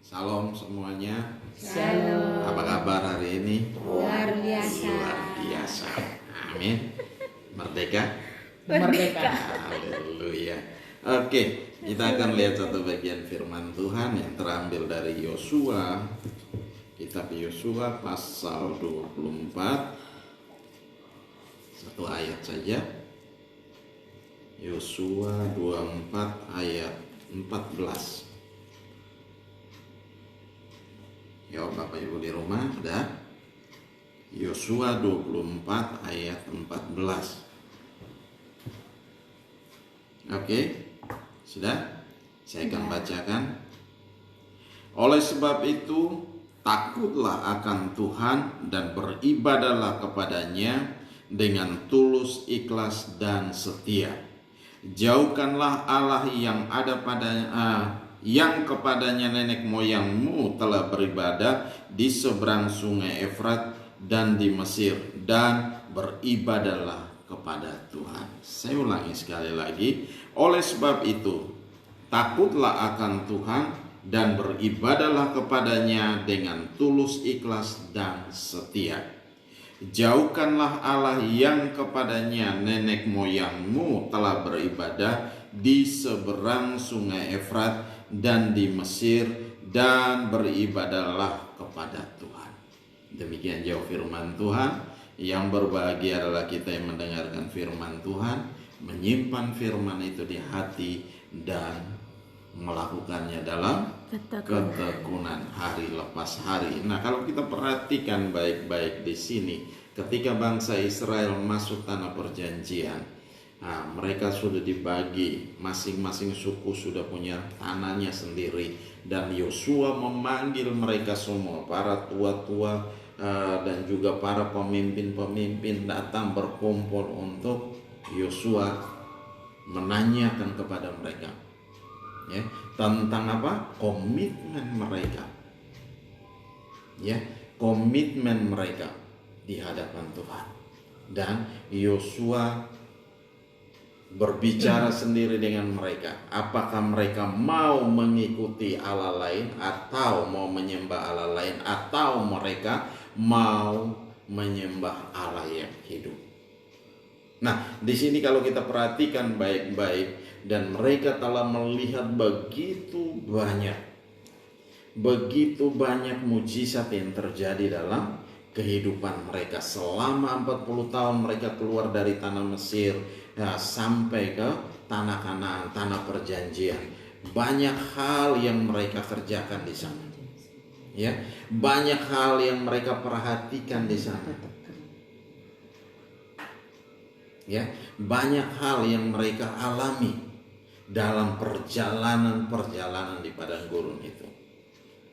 Salam semuanya. Shalom. Apa kabar hari ini? Luar biasa. Luar biasa. Amin. Merdeka. Merdeka. Haleluya. Oke, kita akan lihat satu bagian firman Tuhan yang terambil dari Yosua. Kitab Yosua pasal 24. Satu ayat saja. Yosua 24 ayat 14. Ya, Bapak Ibu di rumah ada Yosua 24 ayat 14. Oke, sudah? Saya akan bacakan. Oleh sebab itu, takutlah akan Tuhan dan beribadahlah kepadanya dengan tulus, ikhlas, dan setia. Jauhkanlah Allah yang ada pada yang kepadanya nenek moyangmu telah beribadah di seberang sungai Efrat dan di Mesir, dan beribadahlah kepada Tuhan. Saya ulangi sekali lagi. Oleh sebab itu, takutlah akan Tuhan dan beribadahlah kepadanya dengan tulus, ikhlas, dan setia. Jauhkanlah Allah yang kepadanya nenek moyangmu telah beribadah di seberang sungai Efrat dan di Mesir, dan beribadahlah kepada Tuhan. Demikian jauh firman Tuhan. Yang berbahagia adalah kita yang mendengarkan firman Tuhan, menyimpan firman itu di hati, dan melakukannya dalam ketekunan hari lepas hari. Nah, kalau kita perhatikan baik-baik di sini, ketika bangsa Israel masuk tanah perjanjian, mereka sudah dibagi, masing-masing suku sudah punya tanahnya sendiri, dan Yosua memanggil mereka semua, para tua-tua dan juga para pemimpin-pemimpin datang berkumpul untuk Yosua menanyakan kepada mereka, ya, tentang apa? Komitmen mereka, ya, komitmen mereka di hadapan Tuhan. Dan Yosua berbicara sendiri dengan mereka, apakah mereka mau mengikuti Allah lain atau mau menyembah Allah lain, atau mereka mau menyembah Allah yang hidup. Nah, di sini kalau kita perhatikan baik-baik, dan mereka telah melihat begitu banyak mujizat yang terjadi dalam kehidupan mereka selama 40 tahun mereka keluar dari tanah Mesir, sampai ke tanah Kanaan, tanah perjanjian. Banyak hal yang mereka kerjakan di sana, ya, banyak hal yang mereka perhatikan di sana, ya, banyak hal yang mereka alami dalam perjalanan di padang gurun itu.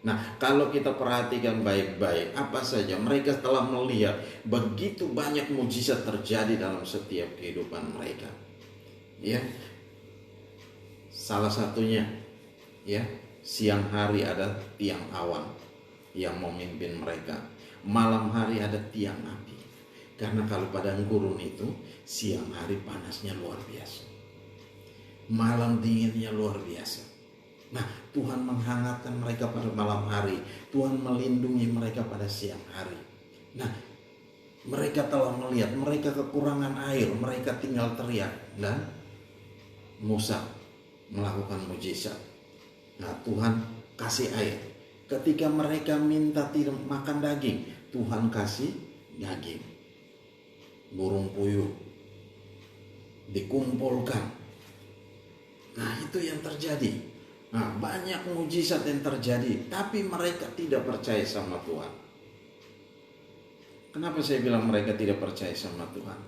Nah, kalau kita perhatikan baik-baik, apa saja mereka telah melihat begitu banyak mujizat terjadi dalam setiap kehidupan mereka. Ya. Salah satunya, ya, siang hari ada tiang awan yang memimpin mereka. Malam hari ada tiang api. Karena kalau padang gurun itu siang hari panasnya luar biasa, malam dinginnya luar biasa. Nah, Tuhan menghangatkan mereka pada malam hari, Tuhan melindungi mereka pada siang hari. Nah, mereka telah melihat mereka kekurangan air, mereka tinggal teriak, dan Musa melakukan mujizat. Nah, Tuhan kasih air. Ketika mereka minta tidak makan daging, Tuhan kasih daging. Burung puyuh dikumpulkan. Nah, itu yang terjadi. Nah, banyak mujizat yang terjadi, tapi mereka tidak percaya sama Tuhan. Kenapa saya bilang mereka tidak percaya sama Tuhan?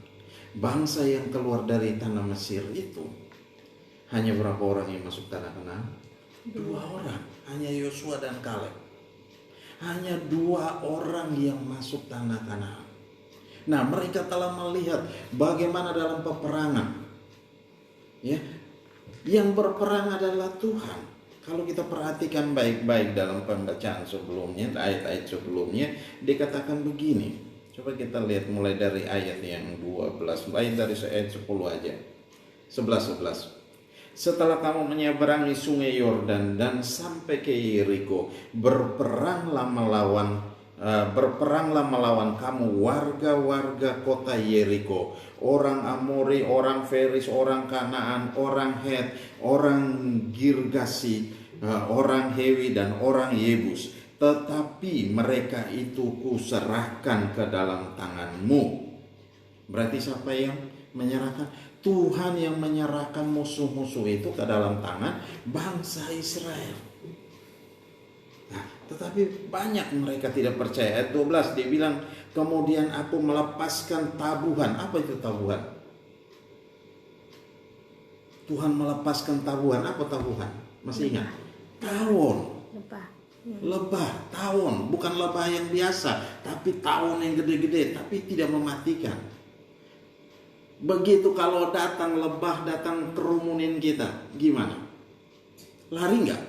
Bangsa yang keluar dari tanah Mesir itu hanya berapa orang yang masuk tanah Kanaan? 2 orang, hanya Yosua dan Kaleb. Hanya 2 orang yang masuk tanah Kanaan. Nah, mereka telah melihat bagaimana dalam peperangan, ya, yang berperang adalah Tuhan. Kalau kita perhatikan baik-baik dalam pembacaan sebelumnya, ayat-ayat sebelumnya, dikatakan begini. Coba kita lihat mulai dari ayat yang 12, mulai dari ayat 10 aja. 11. Setelah kamu menyeberangi sungai Yordan dan sampai ke Yeriko, berperanglah melawan kamu warga-warga kota Yeriko, orang Amori, orang Feris, orang Kanaan, orang Het, orang Girgasi, orang Hewi dan orang Yebus. Tetapi mereka itu kuserahkan ke dalam tanganmu. Berarti siapa yang menyerahkan? Tuhan yang menyerahkan musuh-musuh itu ke dalam tangan bangsa Israel. Nah, tetapi banyak mereka tidak percaya. Ayat 12 dia bilang, kemudian aku melepaskan tabuhan. Apa itu tabuhan? Tuhan melepaskan tabuhan. Apa tabuhan? Masih ingat? Tawon. Lebah, tawon. Bukan lebah yang biasa, tapi tawon yang gede-gede, tapi tidak mematikan. Begitu kalau datang lebah, datang kerumunin kita, gimana? Lari nggak?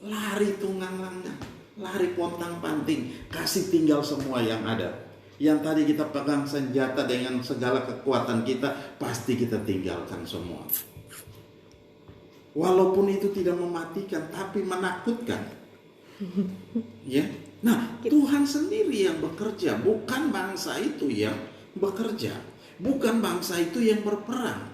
Lari tunggang langgang, lari pontang panting, kasih tinggal semua yang ada. Yang tadi kita pegang senjata dengan segala kekuatan kita, pasti kita tinggalkan semua. Walaupun itu tidak mematikan, tapi menakutkan. Ya, nah Tuhan sendiri yang bekerja, bukan bangsa itu yang bekerja. Bukan bangsa itu yang berperang,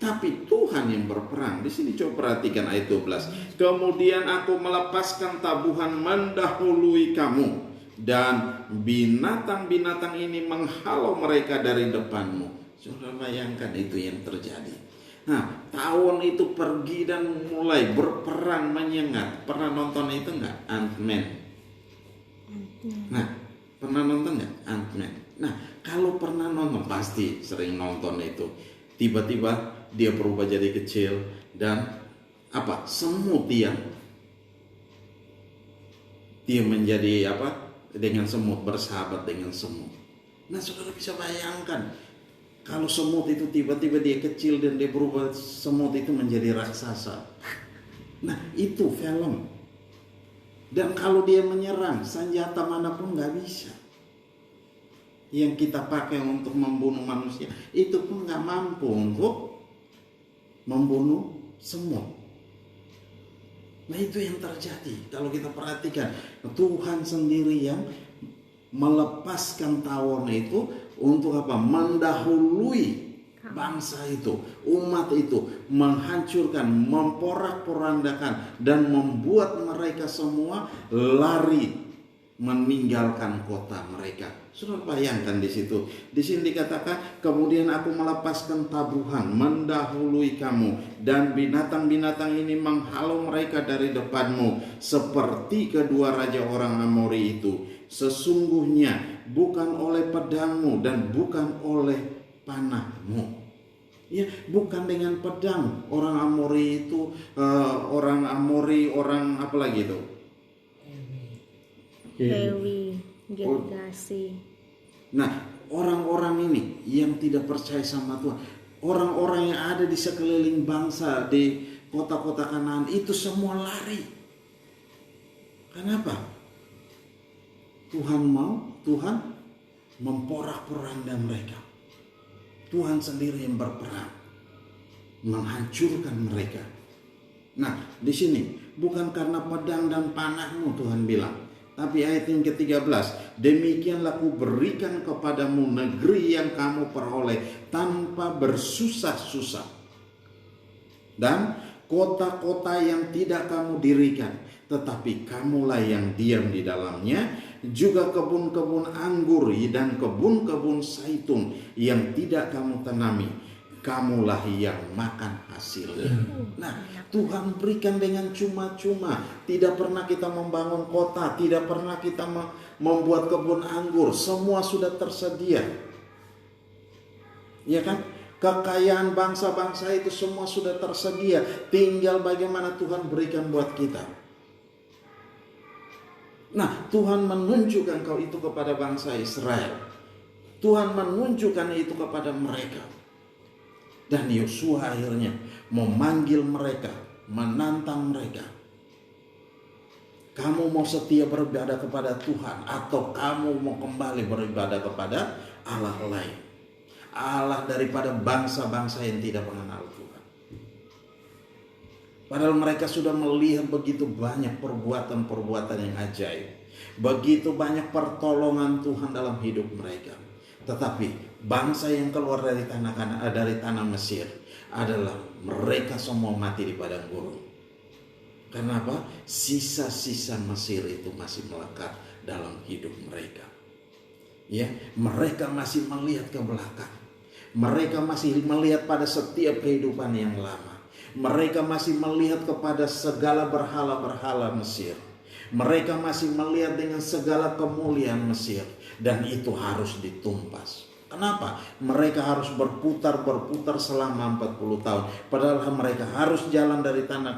tapi Tuhan yang berperang. Di sini coba perhatikan ayat 12. Kemudian aku melepaskan tabuhan mendahului kamu, dan binatang-binatang ini menghalau mereka dari depanmu. Saudara bayangkan itu yang terjadi. Nah, tawon itu pergi dan mulai berperang menyengat. Pernah nonton itu enggak? Ant-Man. Nah, pernah nonton enggak Ant-Man? Nah, kalau pernah nonton, pasti sering nonton itu. Tiba-tiba dia berubah jadi kecil dan semut dia menjadi dengan semut, bersahabat dengan semut. Nah, saudara bisa bayangkan kalau semut itu tiba-tiba dia kecil dan dia berubah, semut itu menjadi raksasa. Nah, itu film. Dan kalau dia menyerang, senjata manapun nggak bisa. Yang kita pakai untuk membunuh manusia itu pun nggak mampu untuk membunuh semut. Nah, itu yang terjadi. Kalau kita perhatikan, Tuhan sendiri yang melepaskan tawon itu untuk mendahului bangsa itu, umat itu, menghancurkan, memporak-porandakan, dan membuat mereka semua lari meninggalkan kota mereka. Sudah bayangkan di situ. Di sini dikatakan, kemudian aku melepaskan tabuhan mendahului kamu, dan binatang-binatang ini menghalau mereka dari depanmu, seperti kedua raja orang Amori itu. Sesungguhnya bukan oleh pedangmu dan bukan oleh panahmu. Ya, bukan dengan pedang. Orang Amori itu orang apa lagi itu? Lewi, Girgasi. Nah, orang-orang ini yang tidak percaya sama Tuhan, orang-orang yang ada di sekeliling bangsa di kota-kota Kanaan itu semua lari. Kenapa? Tuhan memporak-poranda mereka. Tuhan sendiri yang berperang, menghancurkan mereka. Nah, di sini bukan karena pedang dan panahmu Tuhan bilang. Tapi ayat yang ke-13, demikianlah ku berikan kepadamu negeri yang kamu peroleh tanpa bersusah-susah, dan kota-kota yang tidak kamu dirikan, tetapi kamulah yang diam di dalamnya, juga kebun-kebun anggur dan kebun-kebun zaitun yang tidak kamu tanami, kamulah yang makan hasilnya. Nah, Tuhan berikan dengan cuma-cuma. Tidak pernah kita membangun kota, tidak pernah kita membuat kebun anggur. Semua sudah tersedia. Ya kan? Kekayaan bangsa-bangsa itu semua sudah tersedia. Tinggal bagaimana Tuhan berikan buat kita. Nah, Tuhan menunjukkan kau itu kepada bangsa Israel. Tuhan menunjukkan itu kepada mereka. Dan Yosua akhirnya memanggil mereka, menantang mereka. Kamu mau setia beribadah kepada Tuhan, atau kamu mau kembali beribadah kepada Allah lain, Allah daripada bangsa-bangsa yang tidak mengenal Tuhan. Padahal mereka sudah melihat begitu banyak perbuatan-perbuatan yang ajaib. Begitu banyak pertolongan Tuhan dalam hidup mereka. Tetapi bangsa yang keluar dari tanah Mesir adalah mereka semua mati di padang gurun. Karena apa? Sisa-sisa Mesir itu masih melekat dalam hidup mereka. Ya, mereka masih melihat ke belakang. Mereka masih melihat pada setiap kehidupan yang lama. Mereka masih melihat kepada segala berhala-berhala Mesir. Mereka masih melihat dengan segala kemuliaan Mesir. Dan itu harus ditumpas. Kenapa? Mereka harus berputar selama 40 tahun. Padahal mereka harus jalan dari tanah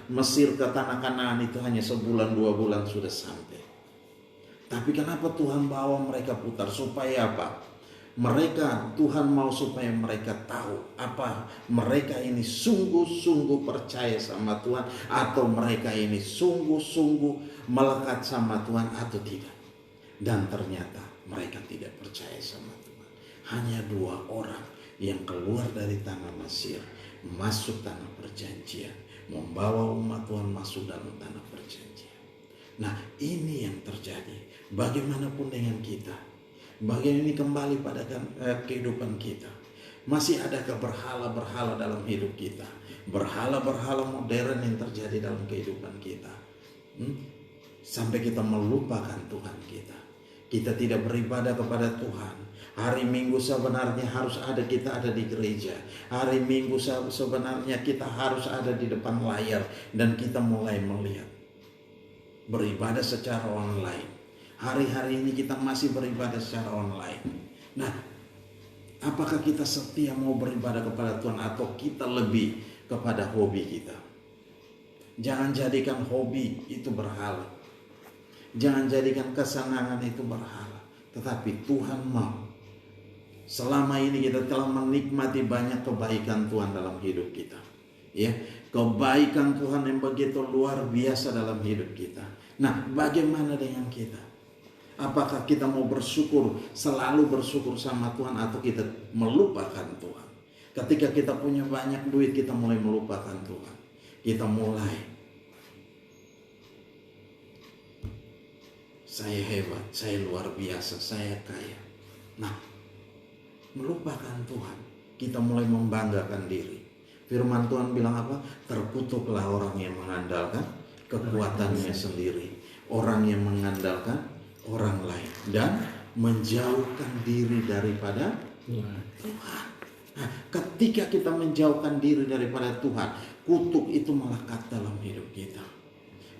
Mesir ke tanah Kanaan itu hanya sebulan 2 bulan sudah sampai. Tapi kenapa Tuhan bawa mereka putar? Supaya apa? Tuhan mau supaya mereka tahu apa mereka ini sungguh-sungguh percaya sama Tuhan, atau mereka ini sungguh-sungguh melekat sama Tuhan atau tidak. Dan ternyata mereka tidak percaya sama Tuhan. Hanya 2 orang yang keluar dari tanah Mesir, masuk tanah perjanjian, membawa umat Tuhan masuk dalam tanah perjanjian. Nah, ini yang terjadi. Bagaimanapun dengan kita, bagian ini kembali pada kehidupan kita. Masih adakah berhala-berhala dalam hidup kita? Berhala-berhala modern yang terjadi dalam kehidupan kita. Sampai kita melupakan Tuhan kita. Kita tidak beribadah kepada Tuhan. Hari Minggu sebenarnya harus kita ada di gereja. Hari Minggu sebenarnya kita harus ada di depan layar. Dan kita mulai melihat beribadah secara online. Hari-hari ini kita masih beribadah secara online. Nah, apakah kita setia mau beribadah kepada Tuhan, atau kita lebih kepada hobi kita? Jangan jadikan hobi itu berhala. Jangan jadikan kesenangan itu berhala. Tetapi Tuhan mau. Selama ini kita telah menikmati banyak kebaikan Tuhan dalam hidup kita. Ya, kebaikan Tuhan yang begitu luar biasa dalam hidup kita. Nah, bagaimana dengan kita? Apakah kita mau bersyukur, selalu bersyukur sama Tuhan, atau kita melupakan Tuhan? Ketika kita punya banyak duit, kita mulai melupakan Tuhan. Kita mulai, saya hebat, saya luar biasa, saya kaya. Nah, melupakan Tuhan. Kita mulai membanggakan diri. Firman Tuhan bilang apa? Terkutuklah orang yang mengandalkan kekuatannya sendiri. Orang yang mengandalkan orang lain dan menjauhkan diri daripada Tuhan. Nah, ketika kita menjauhkan diri daripada Tuhan, kutuk itu melekat dalam hidup kita.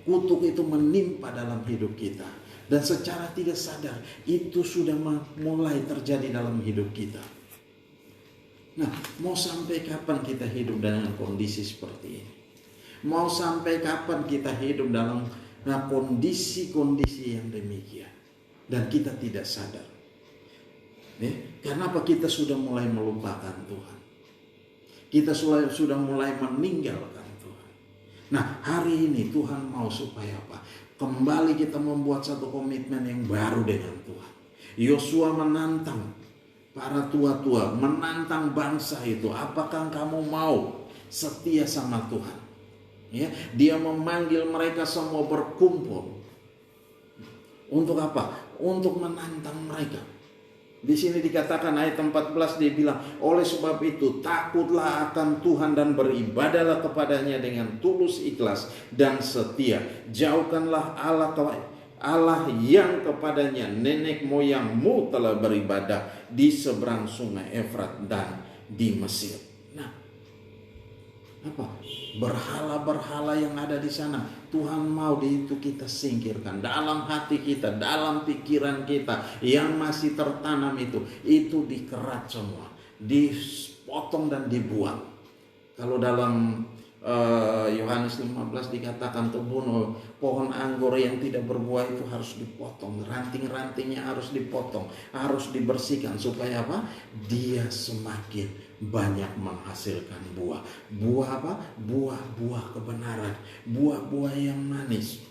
Kutuk itu menimpa dalam hidup kita. Dan secara tidak sadar itu sudah mulai terjadi dalam hidup kita. Nah, mau sampai kapan kita hidup dengan kondisi seperti ini? Mau sampai kapan kita hidup dalam kondisi-kondisi yang demikian? Dan kita tidak sadar. Karena apa? Kita sudah mulai melupakan Tuhan. Kita sudah mulai meninggalkan Tuhan. Nah, hari ini Tuhan mau supaya apa? Kembali kita membuat satu komitmen yang baru dengan Tuhan. Yosua menantang para tua-tua, menantang bangsa itu. Apakah kamu mau setia sama Tuhan? Ya, dia memanggil mereka semua berkumpul. Untuk apa? Untuk menantang mereka. Di sini dikatakan ayat 14, dia bilang, oleh sebab itu takutlah akan Tuhan dan beribadahlah kepadanya dengan tulus ikhlas dan setia. Jauhkanlah Allah yang kepadanya nenek moyangmu telah beribadah di seberang sungai Efrat dan di Mesir. Nah, apa? Berhala-berhala yang ada di sana, Tuhan mau itu kita singkirkan dalam hati kita, dalam pikiran kita yang masih tertanam itu dikerat semua, dipotong dan dibuang. Kalau dalam Yohanes 15 dikatakan kebun pohon anggur yang tidak berbuah itu harus dipotong, ranting-rantingnya harus dipotong, harus dibersihkan supaya apa? Dia semakin banyak menghasilkan buah. Buah apa? Buah-buah kebenaran, buah-buah yang manis.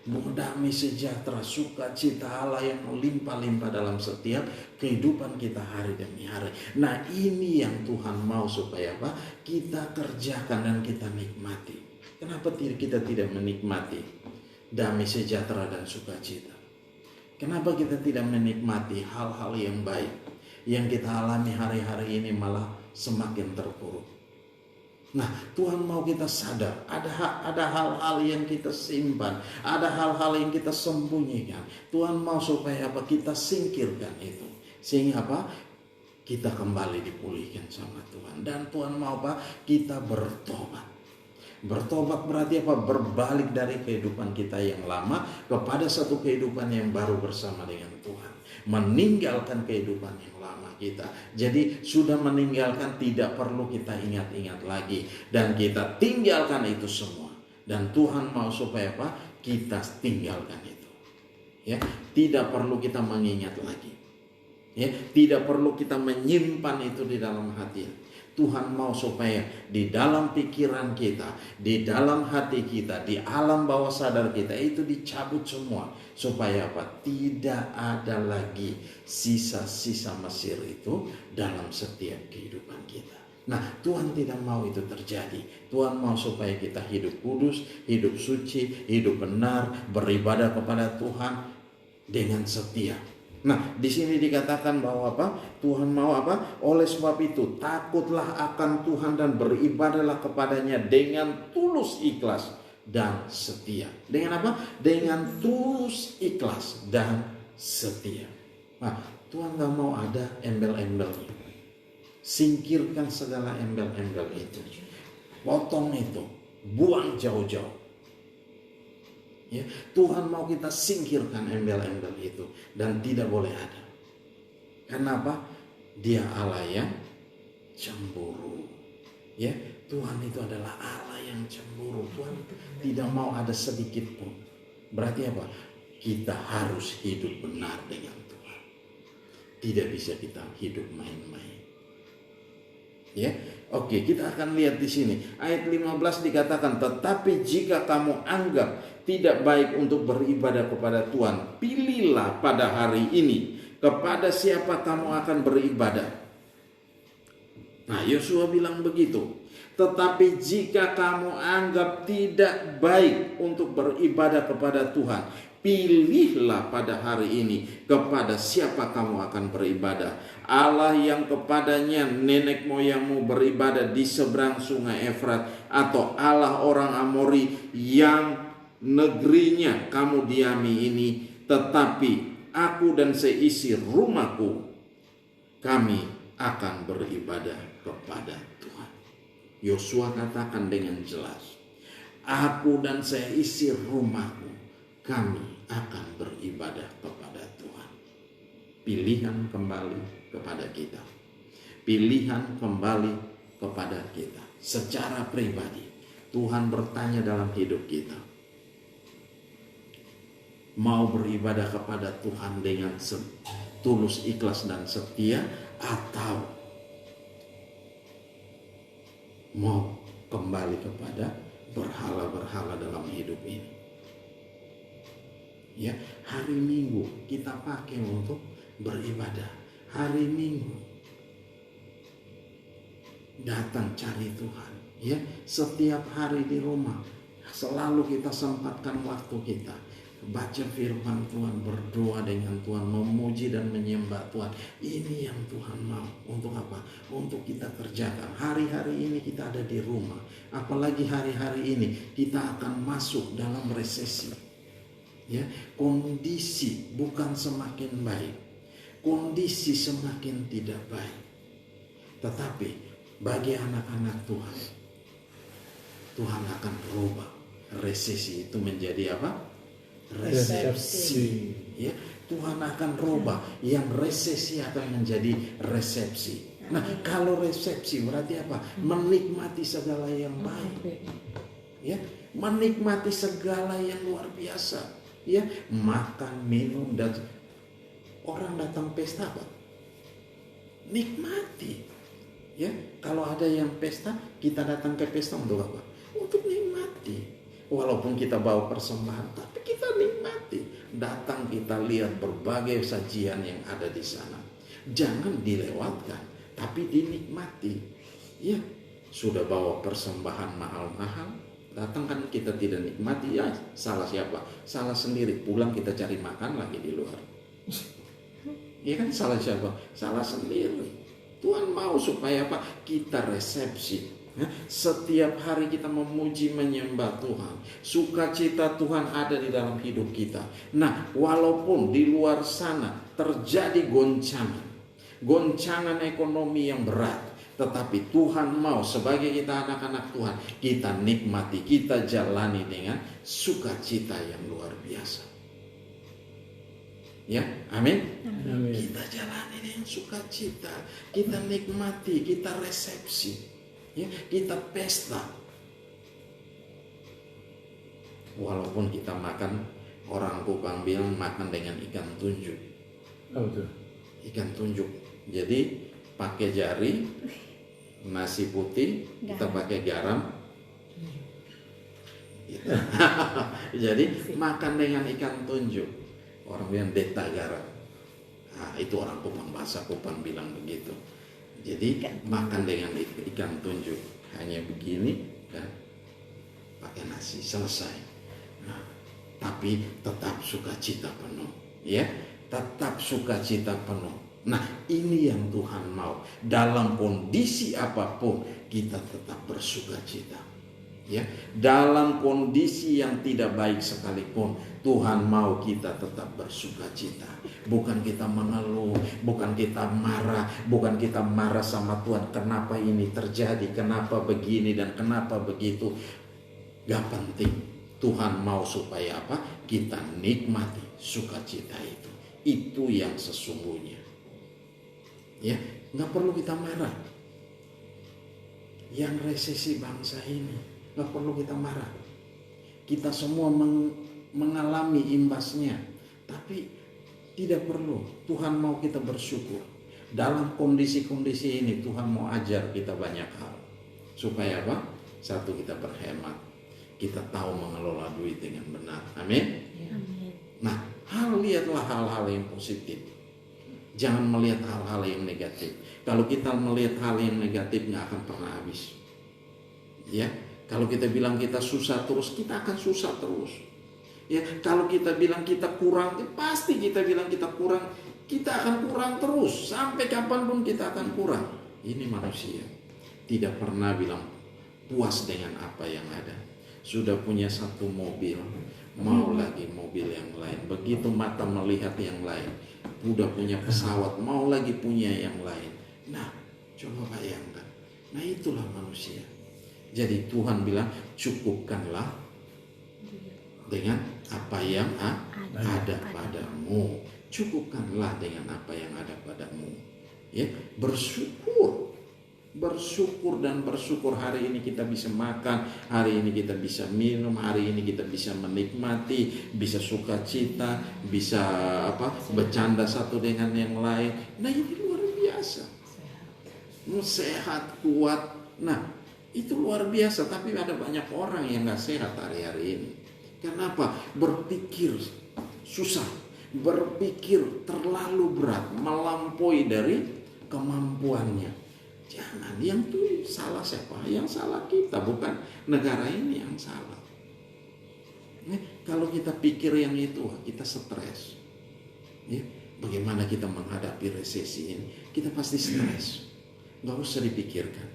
damai sejahtera, sukacita Allah yang melimpah-limpah dalam setiap kehidupan kita hari demi hari. Nah, ini yang Tuhan mau supaya apa? Kita kerjakan dan kita nikmati. Kenapa kita tidak menikmati damai sejahtera dan sukacita? Kenapa kita tidak menikmati hal-hal yang baik yang kita alami hari-hari ini malah semakin terpuruk? Nah, Tuhan mau kita sadar ada hal-hal yang kita simpan, ada hal-hal yang kita sembunyikan. Tuhan mau supaya apa? Kita singkirkan itu. Sehingga apa? Kita kembali dipulihkan sama Tuhan. Dan Tuhan mau apa? Kita bertobat. Bertobat berarti apa? Berbalik dari kehidupan kita yang lama kepada satu kehidupan yang baru bersama dengan Tuhan. Meninggalkan kehidupan yang lama kita. Jadi sudah meninggalkan, tidak perlu kita ingat-ingat lagi. Dan kita tinggalkan itu semua. Dan Tuhan mau supaya apa? Kita tinggalkan itu. Ya, tidak perlu kita mengingat lagi. Ya, tidak perlu kita menyimpan itu di dalam hati. Tuhan mau supaya di dalam pikiran kita, di dalam hati kita, di alam bawah sadar kita itu dicabut semua. Supaya apa? Tidak ada lagi sisa-sisa Mesir itu dalam setiap kehidupan kita. Nah, Tuhan tidak mau itu terjadi. Tuhan mau supaya kita hidup kudus, hidup suci, hidup benar, beribadah kepada Tuhan dengan setia. Nah, di sini dikatakan bahwa apa? Tuhan mau apa? Oleh sebab itu, takutlah akan Tuhan dan beribadahlah kepadanya dengan tulus ikhlas dan setia. Dengan apa? Dengan tulus ikhlas dan setia. Nah, Tuhan gak mau ada embel-embelnya. Singkirkan segala embel-embel itu. Potong itu. Buang jauh-jauh. Ya, Tuhan mau kita singkirkan embel-embel itu dan tidak boleh ada. Kenapa? Dia Allah yang cemburu. Ya, Tuhan itu adalah Allah yang cemburu. Tuhan tidak mau ada sedikit pun. Berarti apa? Kita harus hidup benar dengan Tuhan. Tidak bisa kita hidup main-main. Ya, oke, kita akan lihat di sini. Ayat 15 dikatakan, tetapi jika kamu anggap tidak baik untuk beribadah kepada Tuhan, pilihlah pada hari ini kepada siapa kamu akan beribadah. Nah, Yosua bilang begitu. Tetapi jika kamu anggap tidak baik untuk beribadah kepada Tuhan, pilihlah pada hari ini kepada siapa kamu akan beribadah. Allah yang kepadanya nenek moyangmu beribadah di seberang sungai Efrat, atau Allah orang Amori yang negerinya kamu diami ini. Tetapi aku dan seisi rumahku, kami akan beribadah kepada Tuhan. Yosua katakan dengan jelas, aku dan seisi rumahku, kami akan beribadah kepada Tuhan. Pilihan kembali kepada kita. Pilihan kembali kepada kita. Secara pribadi, Tuhan bertanya dalam hidup kita. Mau beribadah kepada Tuhan dengan tulus, ikhlas, dan setia, atau mau kembali kepada berhala-berhala dalam hidup ini? Ya, hari Minggu kita pakai untuk beribadah. Hari Minggu datang cari Tuhan. Ya, setiap hari di rumah selalu kita sempatkan waktu kita baca firman Tuhan, berdoa dengan Tuhan, memuji dan menyembah Tuhan. Ini yang Tuhan mau. Untuk apa? Untuk kita kerjakan. Hari-hari ini kita ada di rumah. Apalagi hari-hari ini kita akan masuk dalam resesi. Ya, kondisi bukan semakin baik, kondisi semakin tidak baik. Tetapi bagi anak-anak Tuhan, Tuhan akan rubah resesi itu menjadi apa? Resepsi. Ya, Tuhan akan rubah yang resesi akan menjadi resepsi. Nah, kalau resepsi berarti apa? Menikmati segala yang baik. Ya, menikmati segala yang luar biasa. Ya, makan, minum, dan orang datang pesta apa? Nikmati. Ya, kalau ada yang pesta, kita datang ke pesta untuk apa? Untuk nikmati. Walaupun kita bawa persembahan, tapi kita datang kita lihat berbagai sajian yang ada di sana. Jangan dilewatkan, tapi dinikmati. Ya, sudah bawa persembahan mahal-mahal, datang kan kita tidak nikmati, ya salah siapa? Salah sendiri, pulang kita cari makan lagi di luar. Ya kan, salah siapa? Salah sendiri. Tuhan mau supaya apa? Kita resepsi. Setiap hari kita memuji menyembah Tuhan. Sukacita Tuhan ada di dalam hidup kita. Nah, walaupun di luar sana terjadi goncangan ekonomi yang berat, tetapi Tuhan mau sebagai kita anak-anak Tuhan, kita nikmati, kita jalani dengan sukacita yang luar biasa. Ya, amin. Kita jalani dengan sukacita, kita nikmati, kita resepsi, ya, kita pesta. Walaupun kita makan, orang Kupang bilang makan dengan ikan tunjuk. Ikan tunjuk. Jadi pakai jari, nasi putih, kita pakai garam. Gitu. Jadi makan dengan ikan tunjuk. Orang bilang deta garam. Nah, itu orang Kupang, bahasa Kupang bilang begitu. Jadi makan dengan ikan tunjuk, hanya begini dan pakai nasi, selesai. Nah, tapi tetap sukacita penuh, ya, tetap sukacita penuh. Nah, ini yang Tuhan mau. Dalam kondisi apapun kita tetap bersukacita. Ya, dalam kondisi yang tidak baik sekalipun Tuhan mau kita tetap bersukacita. Bukan kita mengeluh, bukan kita marah, bukan kita marah sama Tuhan, kenapa ini terjadi, kenapa begini dan kenapa begitu. Gak penting. Tuhan mau supaya apa? Kita nikmati sukacita itu. Itu yang sesungguhnya. Ya, gak perlu kita marah. Yang resesi bangsa ini, gak perlu kita marah. Kita semua mengalami imbasnya, tapi tidak perlu. Tuhan mau kita bersyukur. Dalam kondisi-kondisi ini Tuhan mau ajar kita banyak hal. Supaya apa? Satu, kita berhemat. Kita tahu mengelola duit dengan benar. Amin. Nah, lihatlah hal-hal yang positif. Jangan melihat hal-hal yang negatif. Kalau kita melihat hal yang negatif, nggak akan pernah habis. Ya, kalau kita bilang kita susah terus, kita akan susah terus. Ya, kalau kita bilang kita kurang, pasti kita bilang kita kurang, kita akan kurang terus. Sampai kapanpun kita akan kurang. Ini manusia. Tidak pernah bilang puas dengan apa yang ada. Sudah punya satu mobil, mau lagi mobil yang lain. Begitu mata melihat yang lain. Udah punya pesawat, mau lagi punya yang lain. Nah, coba bayangkan. Nah, itulah manusia. Jadi Tuhan bilang, cukupkanlah dengan apa yang ada padamu. Cukupkanlah dengan apa yang ada padamu. Ya, bersyukur dan bersyukur. Hari ini kita bisa makan, hari ini kita bisa minum, hari ini kita bisa menikmati, bisa sukacita, bisa bercanda satu dengan yang lain. Nah, ini luar biasa. Sehat, kuat. Nah, itu luar biasa. Tapi ada banyak orang yang gak sehat hari-hari ini. Kenapa? Berpikir susah, berpikir terlalu berat, melampaui dari kemampuannya. Jangan, yang itu salah siapa? Yang salah kita, bukan negara ini yang salah. Kalau kita pikir yang itu, kita stres. Ya, bagaimana kita menghadapi resesi ini? Kita pasti stres. Gak usah dipikirkan.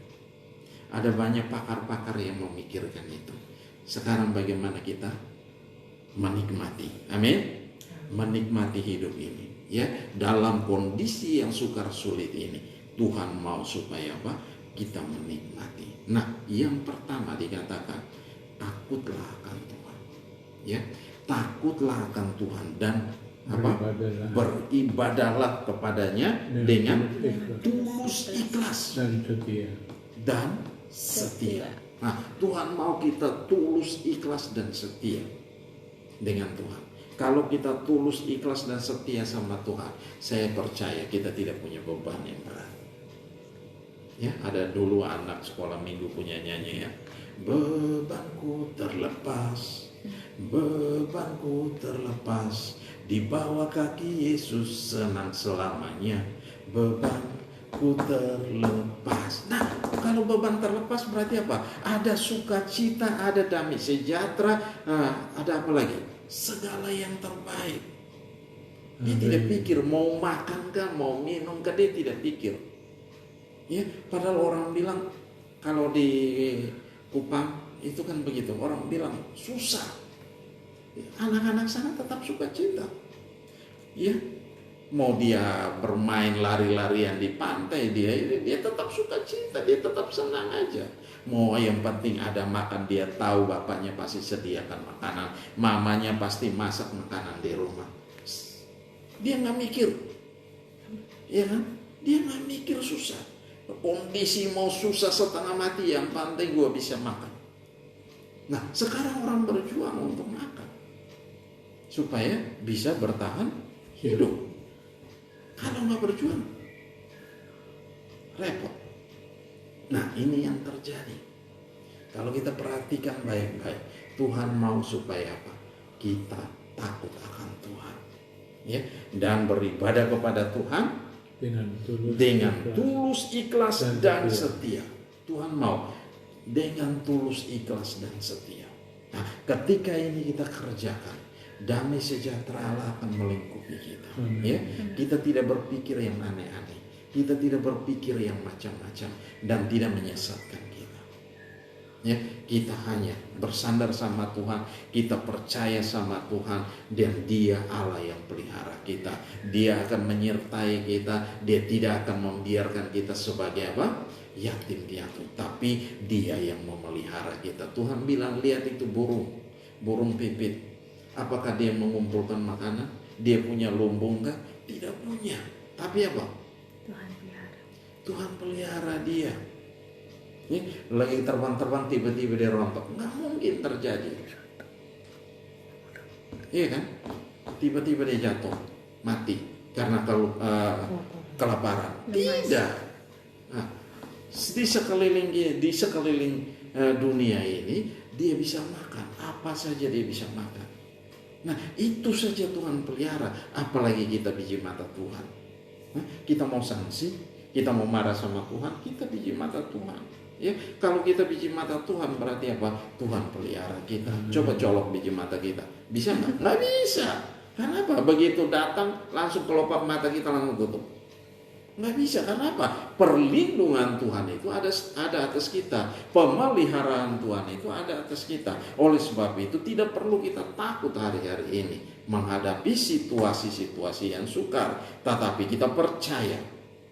Ada banyak pakar-pakar yang memikirkan itu. Sekarang bagaimana kita menikmati, amin, menikmati hidup ini, ya, dalam kondisi yang sukar sulit ini. Tuhan mau supaya apa? Kita menikmati. Nah, yang pertama dikatakan, takutlah akan Tuhan, ya, takutlah akan Tuhan dan beribadahlah kepadanya dengan tulus, ikhlas dan setia. Nah, Tuhan mau kita tulus, ikhlas dan setia dengan Tuhan. Kalau kita tulus, ikhlas dan setia sama Tuhan, saya percaya kita tidak punya beban yang berat. Ya, ada dulu anak sekolah minggu punya nyanyi, ya, bebanku terlepas bebanku terlepas di bawah kaki Yesus, senang selamanya bebanku terlepas. Nah, kalau beban terlepas berarti apa? Ada sukacita, ada damai sejahtera, ada apa lagi? Segala yang terbaik. Dia tidak pikir mau makan kah, mau minum kah, dia tidak pikir. Ya, padahal orang bilang kalau di Kupang itu kan begitu, orang bilang susah. Anak-anak sana tetap sukacita. Ya, mau dia bermain lari-larian di pantai, dia tetap sukacita, dia tetap senang aja. Mau yang penting ada makan, dia tahu bapaknya pasti sediakan makanan, mamanya pasti masak makanan di rumah. Dia nggak mikir, ya kan? Dia nggak mikir susah. Kondisi mau susah setengah mati, yang penting gue bisa makan. Nah, sekarang orang berjuang untuk makan supaya bisa bertahan hidup. Kalau nggak berjuang, repot. Nah, ini yang terjadi. Kalau kita perhatikan baik-baik, Tuhan mau supaya apa? Kita takut akan Tuhan, ya, dan beribadah kepada Tuhan dengan tulus, ikhlas dan setia. Tuhan mau dengan tulus, ikhlas dan setia. Nah, ketika ini kita kerjakan, damai sejahtera Allah akan melingkupi kita. Ya, kita tidak berpikir yang aneh-aneh, kita tidak berpikir yang macam-macam, dan tidak menyesatkan kita. Ya, kita hanya bersandar sama Tuhan, kita percaya sama Tuhan, dan Dia Allah yang pelihara kita. Dia akan menyertai kita, Dia tidak akan membiarkan kita sebagai apa? Yatim piatu, tapi Dia yang memelihara kita. Tuhan bilang, lihat itu burung pipit. Apakah dia mengumpulkan makanan? Dia punya lumbung kah? Tidak punya. Tapi apa? Tuhan pelihara dia. Lagi terbang-terbang tiba-tiba dia rontok. Nggak mungkin terjadi. Iya kan? Tiba-tiba dia jatuh, mati karena kelaparan. Tidak. Nah, di sekeliling dunia ini dia bisa makan. Apa saja dia bisa makan. Nah, itu saja Tuhan pelihara. Apalagi kita biji mata Tuhan. Nah, kita mau sanksi, kita mau marah sama Tuhan, kita biji mata Tuhan. Ya, kalau kita biji mata Tuhan berarti apa? Tuhan pelihara kita. Coba colok biji mata kita, bisa nggak? Nggak bisa. Kenapa? Begitu datang langsung kelopak mata kita langsung tutup. Nggak bisa. Kenapa? Perlindungan Tuhan itu ada atas kita, pemeliharaan Tuhan itu ada atas kita. Oleh sebab itu tidak perlu kita takut hari-hari ini menghadapi situasi-situasi yang sukar, tetapi kita percaya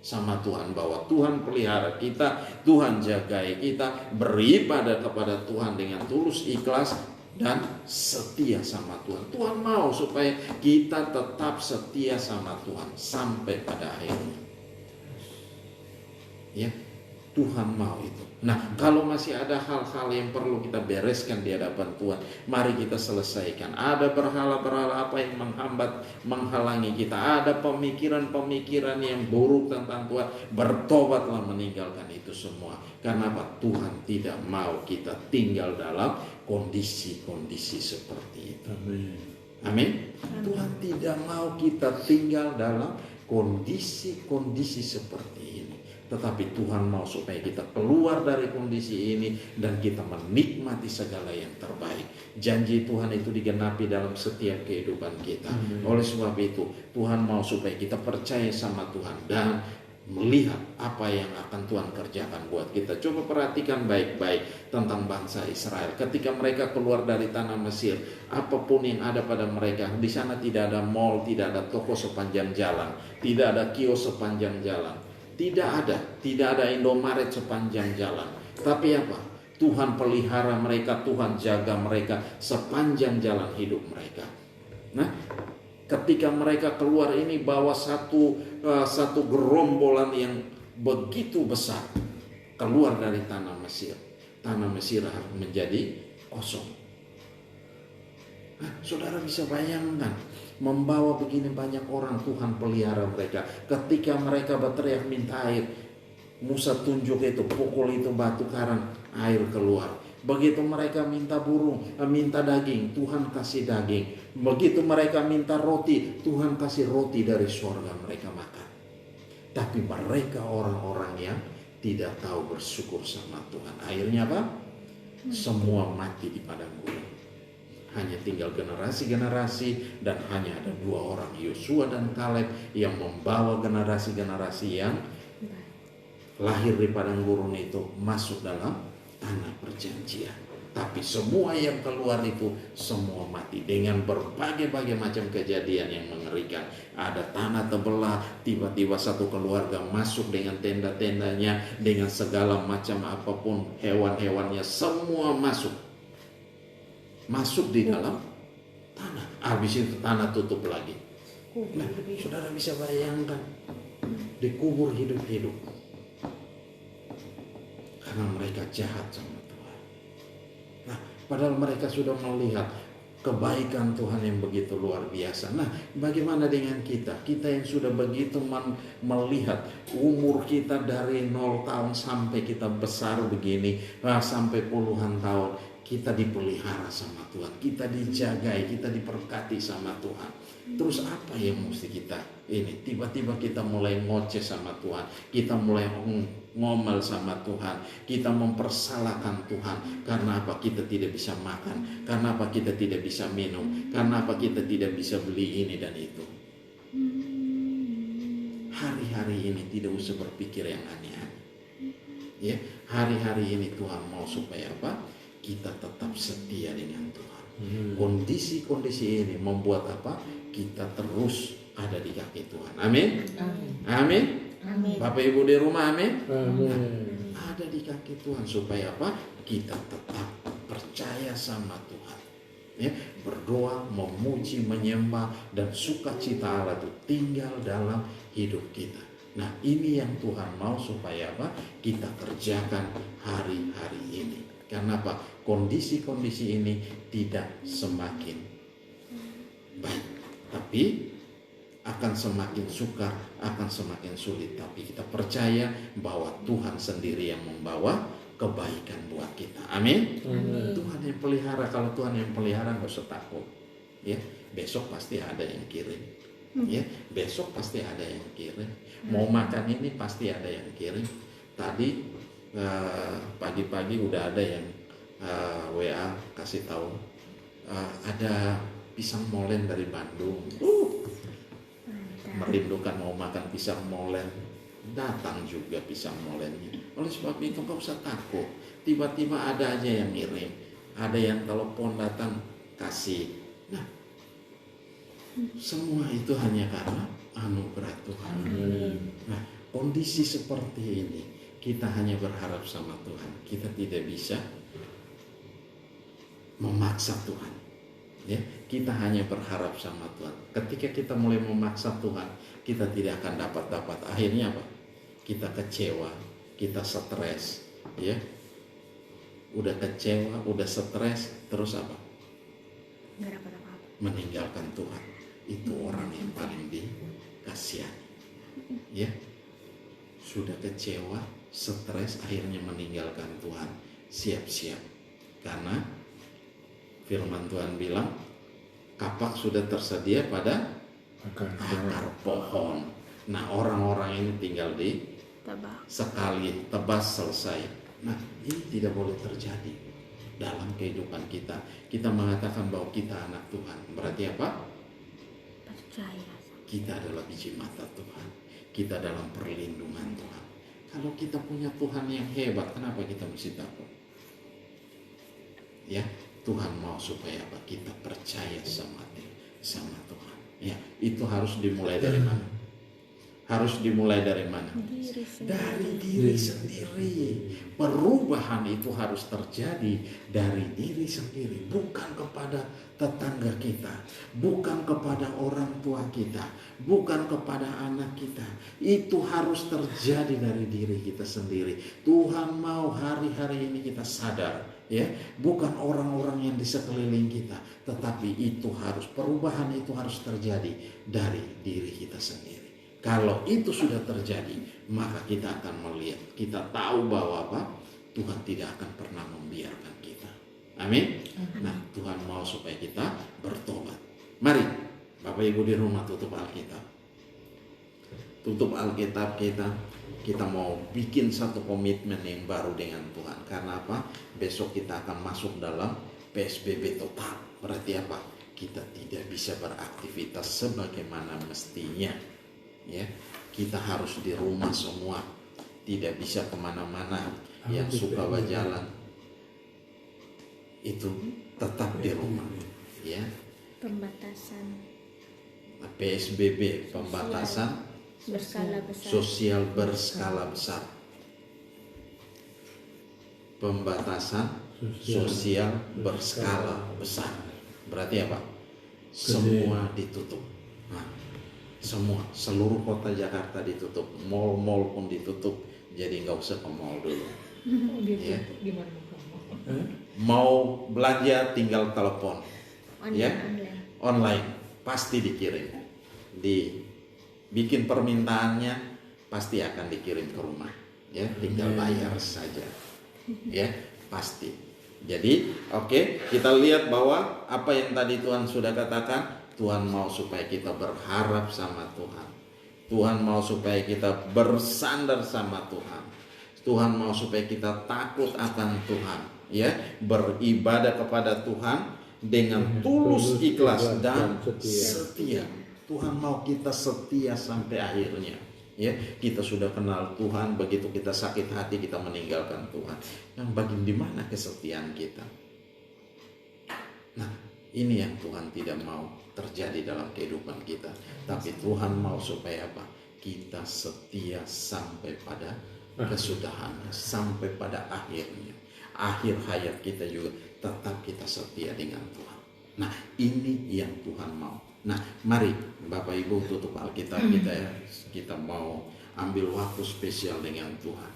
sama Tuhan bahwa Tuhan pelihara kita, Tuhan jagai kita, beribadah kepada Tuhan dengan tulus, ikhlas dan setia sama Tuhan. Tuhan mau supaya kita tetap setia sama Tuhan sampai pada akhirnya. Ya, Tuhan mau itu. Nah, kalau masih ada hal-hal yang perlu kita bereskan di hadapan Tuhan, mari kita selesaikan. Ada berhala-berhala apa yang menghalangi kita, ada pemikiran-pemikiran yang buruk tentang Tuhan, bertobatlah meninggalkan itu semua. Karena apa? Tuhan tidak mau kita tinggal dalam kondisi-kondisi seperti itu. Amin. Tuhan tidak mau kita tinggal dalam kondisi-kondisi seperti ini. Tetapi Tuhan mau supaya kita keluar dari kondisi ini dan kita menikmati segala yang terbaik. Janji Tuhan itu digenapi dalam setiap kehidupan kita. Oleh sebab itu Tuhan mau supaya kita percaya sama Tuhan dan melihat apa yang akan Tuhan kerjakan buat kita. Coba perhatikan baik-baik tentang bangsa Israel. Ketika mereka keluar dari tanah Mesir, apapun yang ada pada mereka, di sana tidak ada mall, tidak ada toko sepanjang jalan, tidak ada kios sepanjang jalan. Tidak ada Indomaret sepanjang jalan. Tapi apa? Tuhan pelihara mereka, Tuhan jaga mereka sepanjang jalan hidup mereka. Nah, ketika mereka keluar ini bawa satu gerombolan yang begitu besar keluar dari tanah Mesir. Tanah Mesir menjadi kosong. Nah, saudara bisa bayangkan, membawa begini banyak orang, Tuhan pelihara mereka. Ketika mereka berteriak minta air, Musa tunjuk itu, pukul itu batu karang, air keluar. Begitu mereka minta minta daging, Tuhan kasih daging. Begitu mereka minta roti, Tuhan kasih roti dari surga mereka makan. Tapi mereka orang-orang yang tidak tahu bersyukur sama Tuhan. Akhirnya apa? Semua mati di padang gurun. Hanya tinggal generasi-generasi, dan hanya ada 2 orang, Yosua dan Kaleb, yang membawa generasi-generasi yang lahir di padang gurun itu masuk dalam tanah perjanjian. Tapi semua yang keluar itu semua mati dengan berbagai-bagai macam kejadian yang mengerikan. Ada tanah terbelah, tiba-tiba satu keluarga masuk dengan tenda-tendanya, dengan segala macam apapun, hewan-hewannya semua masuk di dalam tanah. Habis itu tanah tutup lagi. Nah, saudara bisa bayangkan, dikubur hidup-hidup karena mereka jahat sama Tuhan. Nah, padahal mereka sudah melihat kebaikan Tuhan yang begitu luar biasa. Nah, bagaimana dengan kita? Kita yang sudah begitu melihat umur kita dari 0 tahun sampai kita besar begini, sampai puluhan tahun, kita dipelihara sama Tuhan, kita dijagai, kita diberkati sama Tuhan. Terus apa yang mesti kita ini? Tiba-tiba kita mulai ngoceh sama Tuhan, kita mulai ngomel sama Tuhan, kita mempersalahkan Tuhan. Karena apa? Kita tidak bisa makan, karena apa? Kita tidak bisa minum, karena apa? Kita tidak bisa beli ini dan itu. Hari-hari ini tidak usah berpikir yang aneh-aneh. Ya, hari-hari ini Tuhan mau supaya apa? Kita tetap setia dengan Tuhan. Kondisi-kondisi ini membuat apa? Kita terus ada di kaki Tuhan. Amin. Amin. Bapak Ibu di rumah, amin. Nah, ada di kaki Tuhan supaya apa? Kita tetap percaya sama Tuhan. Ya, berdoa, memuji, menyembah, dan sukacita Allah itu tinggal dalam hidup kita. Nah, ini yang Tuhan mau supaya apa? Kita kerjakan hari-hari ini. Karena apa? Kondisi-kondisi ini tidak semakin baik, tapi akan semakin sukar, akan semakin sulit. Tapi kita percaya bahwa Tuhan sendiri yang membawa kebaikan buat kita. Amin. Tuhan yang pelihara. Kalau Tuhan yang pelihara, nggak usah takut. Ya, besok pasti ada yang kirim. Ya, besok pasti ada yang kirim. Mau makan ini pasti ada yang kirim. Tadi pagi-pagi udah ada yang WA kasih tahu ada pisang molen dari Bandung. Merindukan mau makan pisang molen, datang juga pisang molennya. Oleh sebab itu kau usah takut, tiba-tiba ada aja yang ngirim, ada yang telepon datang kasih. Nah, semua itu hanya karena anugerah Tuhan. Nah, kondisi seperti ini kita hanya berharap sama Tuhan. Kita tidak bisa memaksa Tuhan. Ya, kita hanya berharap sama Tuhan. Ketika kita mulai memaksa Tuhan, kita tidak akan dapat. Akhirnya apa? Kita kecewa, kita stres, ya. Udah kecewa, udah stres, terus apa? Nggak dapat apa-apa. Meninggalkan Tuhan. Itu orang yang paling dikasihani. Ya. Sudah kecewa, stres, akhirnya meninggalkan Tuhan. Siap-siap. Karena firman Tuhan bilang, kapak sudah tersedia pada akar pohon. Nah, orang-orang ini tinggal di sekali tebas selesai. Nah, ini tidak boleh terjadi dalam kehidupan kita. Kita mengatakan bahwa kita anak Tuhan. Berarti apa? Percaya. Kita adalah biji mata Tuhan. Kita dalam perlindungan Tuhan. Kalau kita punya Tuhan yang hebat, kenapa kita mesti takut? Ya, Tuhan mau supaya apa? Kita percaya sama Tuhan. Ya, itu harus dimulai dari mana? Harus dimulai dari mana? Dari diri sendiri. Perubahan itu harus terjadi dari diri sendiri, bukan kepada tetangga kita, bukan kepada orang tua kita, bukan kepada anak kita. Itu harus terjadi dari diri kita sendiri. Tuhan mau hari-hari ini kita sadar, ya, bukan orang-orang yang di sekeliling kita, tetapi itu harus, perubahan itu harus terjadi dari diri kita sendiri. Kalau itu sudah terjadi, maka kita akan melihat, kita tahu bahwa apa? Tuhan tidak akan pernah membiarkan kita. Amin. Nah, Tuhan mau supaya kita bertobat. Mari, Bapak Ibu di rumah tutup Alkitab. Tutup Alkitab kita. Kita mau bikin satu komitmen yang baru dengan Tuhan. Karena apa? Besok kita akan masuk dalam PSBB total. Berarti apa? Kita tidak bisa beraktivitas sebagaimana mestinya. Ya, kita harus di rumah semua. Tidak bisa kemana-mana. Yang suka berjalan itu tetap di rumah. Ya. Pembatasan PSBB, pembatasan berskala besar. sosial berskala besar. Pembatasan sosial berskala besar. Berarti apa? Semua ditutup. Nah, semua, seluruh kota Jakarta ditutup. Mall-mall pun ditutup. Jadi nggak usah ke mall dulu. Ya. Mau belanja tinggal telepon. Ya, online pasti dikirim. Bikin permintaannya pasti akan dikirim ke rumah. Ya, tinggal bayar saja. Ya, pasti. Jadi, oke, kita lihat bahwa apa yang tadi Tuhan sudah katakan, Tuhan mau supaya kita berharap sama Tuhan. Tuhan mau supaya kita bersandar sama Tuhan. Tuhan mau supaya kita takut akan Tuhan, ya, beribadah kepada Tuhan dengan tulus, ikhlas dan setia. Tuhan mau kita setia sampai akhirnya. Ya, kita sudah kenal Tuhan, begitu kita sakit hati kita meninggalkan Tuhan. Yang di mana kesetiaan kita? Nah, ini yang Tuhan tidak mau terjadi dalam kehidupan kita. Tapi Tuhan mau supaya apa? Kita setia sampai pada kesudahannya, sampai pada akhirnya. Akhir hayat kita juga tetap kita setia dengan Tuhan. Nah, ini yang Tuhan mau. Nah, mari Bapak Ibu tutup Alkitab kita ya. Kita mau ambil waktu spesial dengan Tuhan.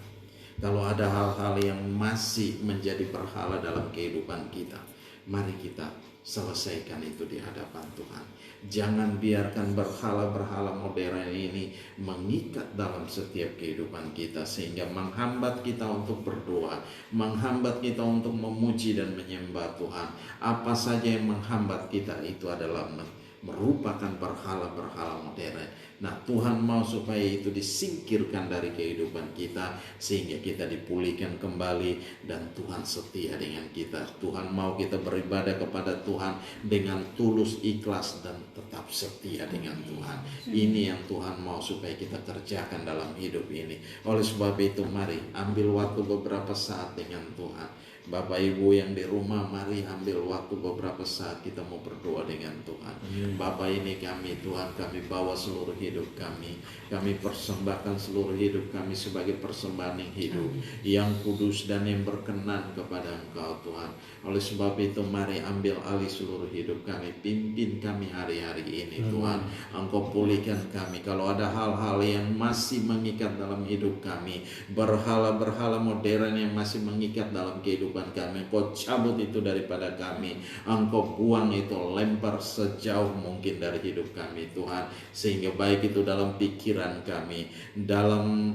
Kalau ada hal-hal yang masih menjadi berhala dalam kehidupan kita, mari kita selesaikan itu di hadapan Tuhan. Jangan biarkan berhala-berhala modern ini mengikat dalam setiap kehidupan kita, sehingga menghambat kita untuk berdoa, menghambat kita untuk memuji dan menyembah Tuhan. Apa saja yang menghambat kita itu adalah merupakan berhala-berhala modern. Nah, Tuhan mau supaya itu disingkirkan dari kehidupan kita, sehingga kita dipulihkan kembali dan Tuhan setia dengan kita. Tuhan mau kita beribadah kepada Tuhan dengan tulus, ikhlas dan tetap setia dengan Tuhan. Ini yang Tuhan mau supaya kita kerjakan dalam hidup ini. Oleh sebab itu, mari ambil waktu beberapa saat dengan Tuhan. Bapak Ibu yang di rumah, mari ambil waktu beberapa saat kita mau berdoa dengan Tuhan. Bapak, ini kami Tuhan, kami bawa seluruh hidup kami. Kami persembahkan seluruh hidup kami sebagai persembahan yang hidup, yang kudus dan yang berkenan kepada Engkau Tuhan. Oleh sebab itu, mari ambil alih seluruh hidup kami. Pimpin kami hari-hari ini Tuhan. Engkau pulihkan kami. Kalau ada hal-hal yang masih mengikat dalam hidup kami, berhala-berhala modern yang masih mengikat dalam kehidupan kami, Engkau cabut itu daripada kami. Engkau buang itu, lempar sejauh mungkin dari hidup kami Tuhan. Sehingga baik itu dalam pikiran kami, dalam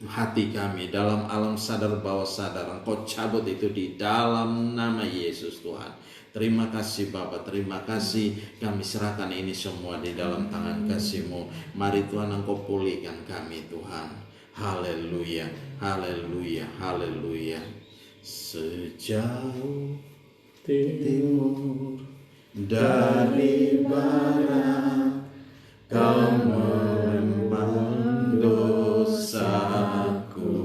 hati kami, dalam alam sadar bawah sadar, Engkau cabut itu di dalam nama Yesus Tuhan. Terima kasih Bapa, terima kasih, kami serahkan ini semua di dalam tangan kasih-Mu. Mari Tuhan, Engkau pulihkan kami Tuhan. Haleluya, haleluya, haleluya. Sejauh timur dari barat, Kau menempatkan dosaku,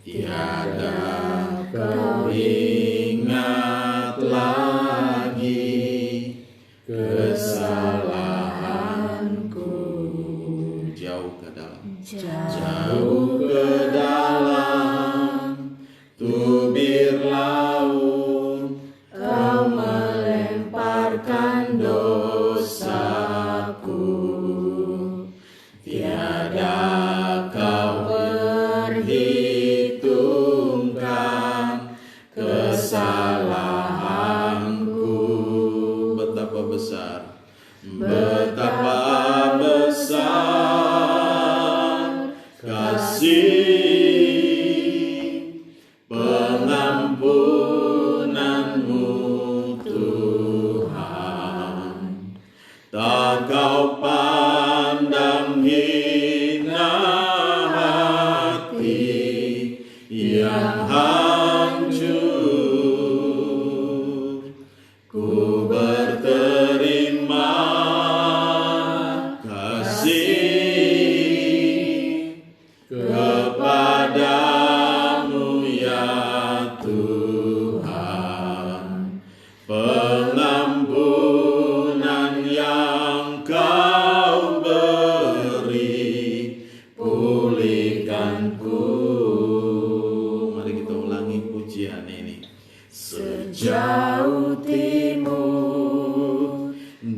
tiada Kau ingat lagi kesalahanku. Jauh ke dalam, jauh ke dalam tubir laut, Kau melemparkan dosaku, tiada Kau perhitungkan kesalahanku. Betapa besar, betapa besar kasih pengampunanmu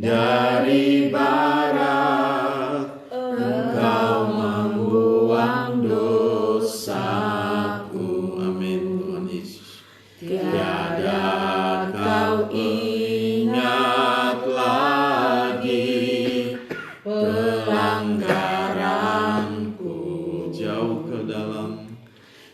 dari barat, Engkau membuang dosaku. Amin Tuhan Yesus. Tiada kau ingat lagi pelanggaranku.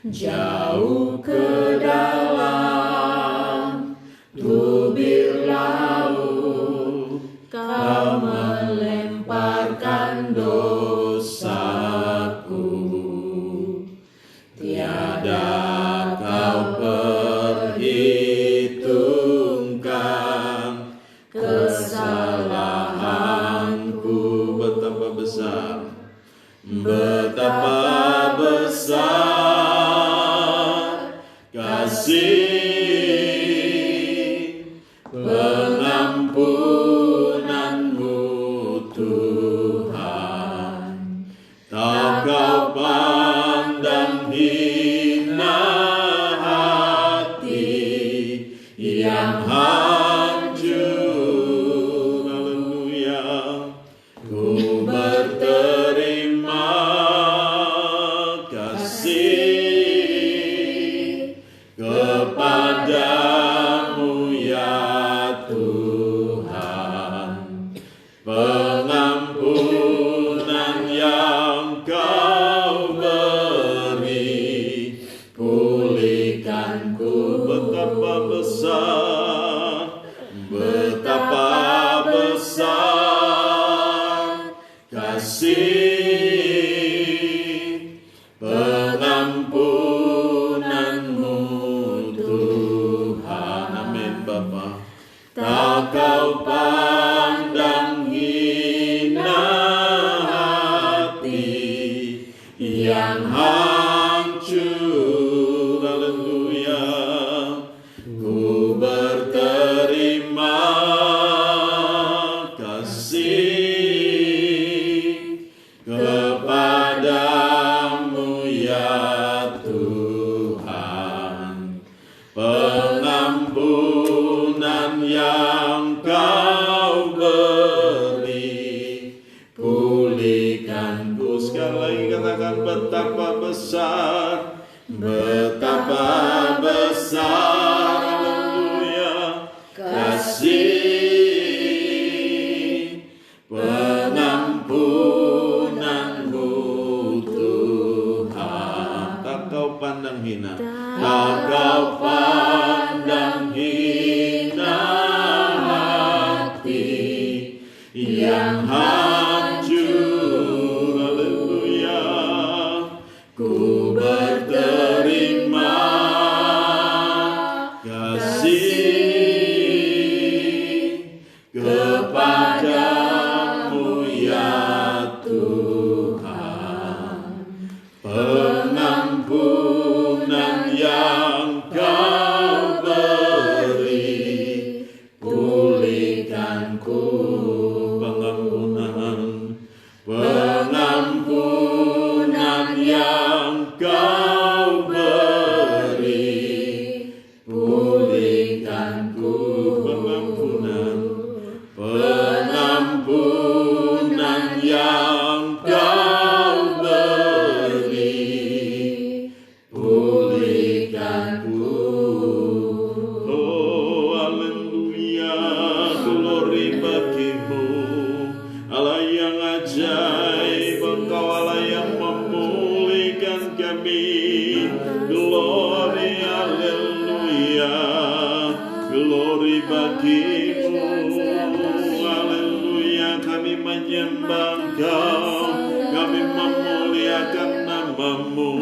Jauh ke dalam tubir laut, kau melemparkan dosaku. Tiada kau perhitungkan kesalahanku. Betapa besar kasih pengampunanmu Tuhan. Tak kau pandang hina hati yang hancur. Haleluya. Ku berterima kasih kepadamu ya Tuhan. Pengampunan yang kau beri, pulihkanku. Betapa besar kasih pengampunanmu Tuhan. Amin Bapa. Tak kau pandang hina hati yang hancur. Haleluya. Ku berterima kasih kepadamu ya Tuhan. Pengampunan yang kau beri, pulihkanku. Sekali lagi katakan betapa besar, haleluya, kasih pengampunanmu Tuhan. Tak kau pandang hina, tak kau pandang hina hati yang hancur. Haleluya. Ku berterima kasih kepadamu ya Tuhan. Pengampunan yang kau beri, pulihkanku. Pengampunan yang kau beri, pulihkanku. Pengampunan yang kau beri, pulihkanku. Oh haleluya, glory bagimu Allah yang ajaib. Engkau Allah yang memulihkan kami. Glory haleluya, glory bagimu. Haleluya, kami menyembah Engkau, kami memuliakan namamu,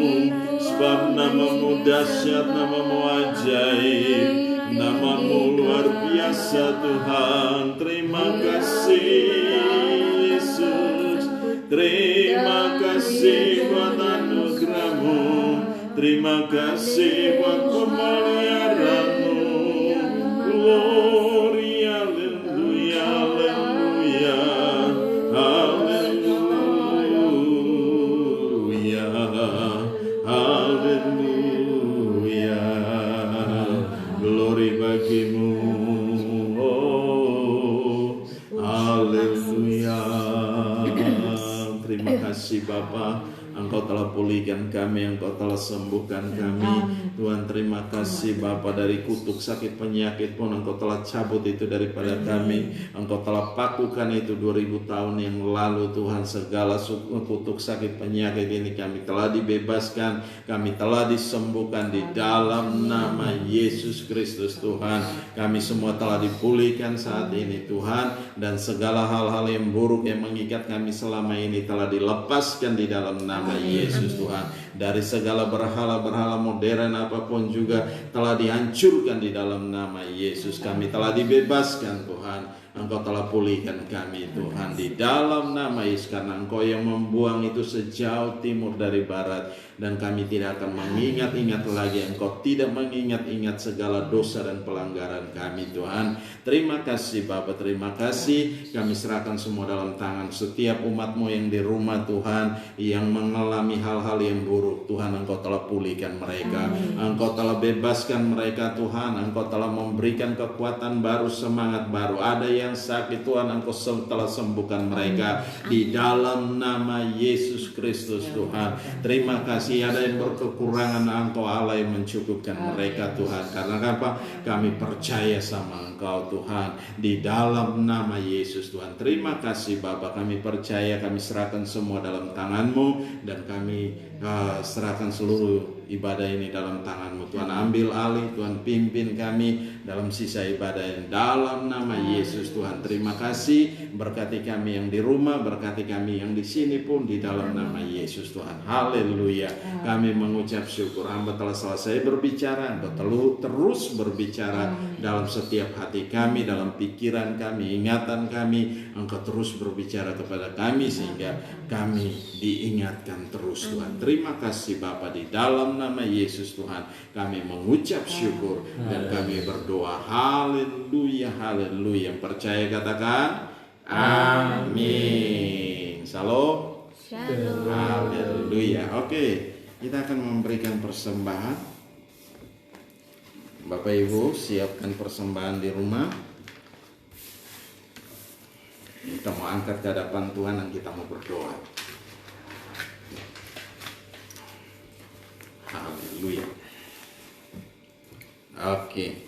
sebab namamu dahsyat, namamu ajaib, namamu luar biasa Tuhan. Terima kasih Yesus, terima kasih buat anugerah-Mu, terima kasih buat pemeliharaan-Mu. Glory haleluya, haleluya, haleluya, haleluya. Glory bagimu, oh kasih Bapa, Engkau telah pulihkan kami, Engkau telah sembuhkan kami. Tuhan, terima kasih Bapa, dari kutuk sakit penyakit pun Engkau telah cabut itu daripada kami. Engkau telah pakukan itu 2000 tahun yang lalu Tuhan. Segala kutuk sakit penyakit ini kami telah dibebaskan, kami telah disembuhkan di dalam nama Yesus Kristus Tuhan. Kami semua telah dipulihkan saat ini Tuhan, dan segala hal-hal yang buruk yang mengikat kami selama ini telah dilepaskan di dalam nama Yesus Tuhan. Dari segala berhala-berhala modern apapun juga telah dihancurkan di dalam nama Yesus. Kami telah dibebaskan Tuhan. Engkau telah pulihkan kami Tuhan di dalam nama Yesus, karena Engkau yang membuang itu sejauh timur dari barat, dan kami tidak akan mengingat-ingat lagi. Engkau tidak mengingat-ingat segala dosa dan pelanggaran kami Tuhan. Terima kasih Bapa, terima kasih. Kami serahkan semua dalam tangan setiap umat-Mu yang di rumah Tuhan, yang mengalami hal-hal yang buruk Tuhan. Engkau telah pulihkan mereka, Engkau telah bebaskan mereka Tuhan. Engkau telah memberikan kekuatan baru, semangat baru. Ada yang sakit Tuhan, Engkau telah sembuhkan mereka di dalam nama Yesus Kristus Tuhan. Terima kasih. Ada yang berkekurangan, Engkau Allah yang mencukupkan mereka Tuhan. Karena apa? Kami percaya sama Engkau Tuhan di dalam nama Yesus Tuhan. Terima kasih Bapa, kami percaya, kami serahkan semua dalam tangan-Mu, dan kami serahkan seluruh ibadah ini dalam tangan-Mu Tuhan. Ambil alih Tuhan, pimpin kami dalam sisa ibadah ini dalam nama Yesus Tuhan. Terima kasih, berkati kami yang di rumah, berkati kami yang di sini pun di dalam nama Yesus Tuhan. Haleluya. Kami mengucap syukur, hamba telah selesai berbicara, Engkau terus berbicara dalam setiap hati kami, dalam pikiran kami, ingatan kami. Engkau terus berbicara kepada kami sehingga kami diingatkan terus Tuhan. Terima kasih Bapa, di dalam nama Yesus Tuhan kami mengucap syukur dan kami berdoa. Haleluya, haleluya. Yang percaya katakan amin. Shalom. Shalom. Haleluya. Oke, kita akan memberikan persembahan. Bapak Ibu siapkan persembahan di rumah. Kita mau angkat ke hadapan Tuhan dan kita mau berdoa. Haleluya. Oke.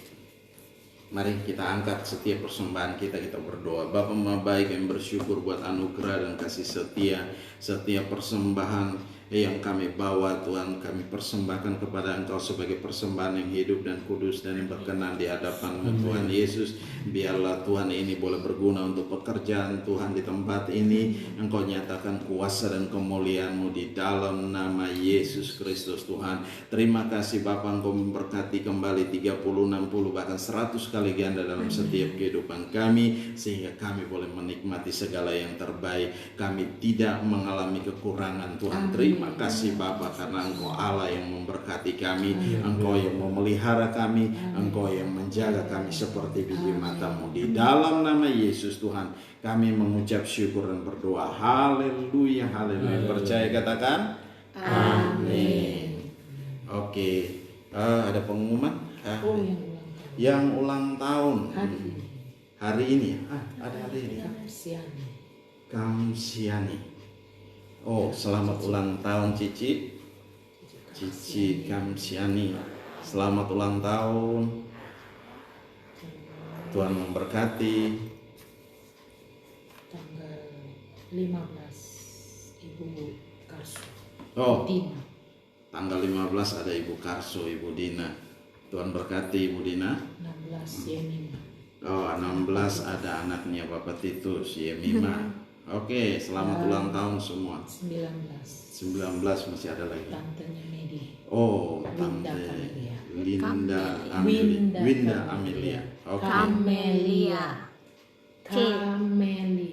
Mari kita angkat setiap persembahan kita berdoa. Bapa Maha Baik, yang bersyukur buat anugerah dan kasih setia. Setiap persembahan yang kami bawa Tuhan, kami persembahkan kepada Engkau sebagai persembahan yang hidup dan kudus dan yang berkenan di hadapan-Mu Tuhan Yesus. Biarlah Tuhan ini boleh berguna untuk pekerjaan Tuhan di tempat ini. Engkau nyatakan kuasa dan kemuliaan-Mu di dalam nama Yesus Kristus Tuhan. Terima kasih Bapa, Engkau memberkati kembali 30, 60 bahkan 100 kali ganda dalam setiap kehidupan kami, sehingga kami boleh menikmati segala yang terbaik. Kami tidak mengalami kekurangan Tuhan. Terima kasih Bapa, karena Engkau Allah yang memberkati kami, Engkau yang memelihara kami, Engkau yang menjaga kami seperti biji mata-Mu. Di dalam nama Yesus Tuhan kami mengucap syukur dan berdoa. Haleluya, haleluya. Percaya katakan amin. Oke, ada pengumuman yang ulang tahun hari ini. Ada hari ini Kamsiani. Oh, selamat ulang tahun Cici Kamsiani. Selamat ulang tahun. Tuhan memberkati. Tanggal 15 Ibu Karso. Oh, Dina. tanggal 15 ada Ibu Karso, Ibu Dina. Tuhan berkati Ibu Dina. 16 Yemima. Oh, 16 ada anaknya Bapak Titus, Yemima. Oke, selamat ulang tahun semua. 19 masih ada lagi. Tantenya Medi. Oh, Winda Tante Camelia. Linda Winda Amelia. Oke. Camelia.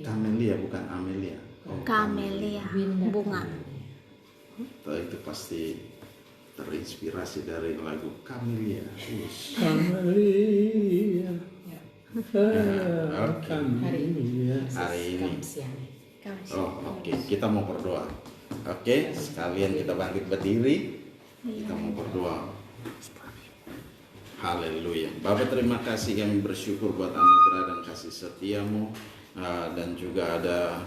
Camelia bukan Amelia. Oh, Camelia. Winda Bunga. Camelia. Itu pasti terinspirasi dari lagu Camelia. Camelia. Oke. Hari ini. Kamsiani. Oh, oke. Kita mau berdoa. Oke, sekalian kita bangkit berdiri. Kita mau berdoa. Haleluya. Bapak, terima kasih, kami bersyukur buat anugerah dan kasih setia-Mu, dan juga ada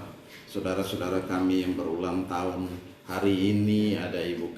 saudara-saudara kami yang berulang tahun hari ini. Ada Ibu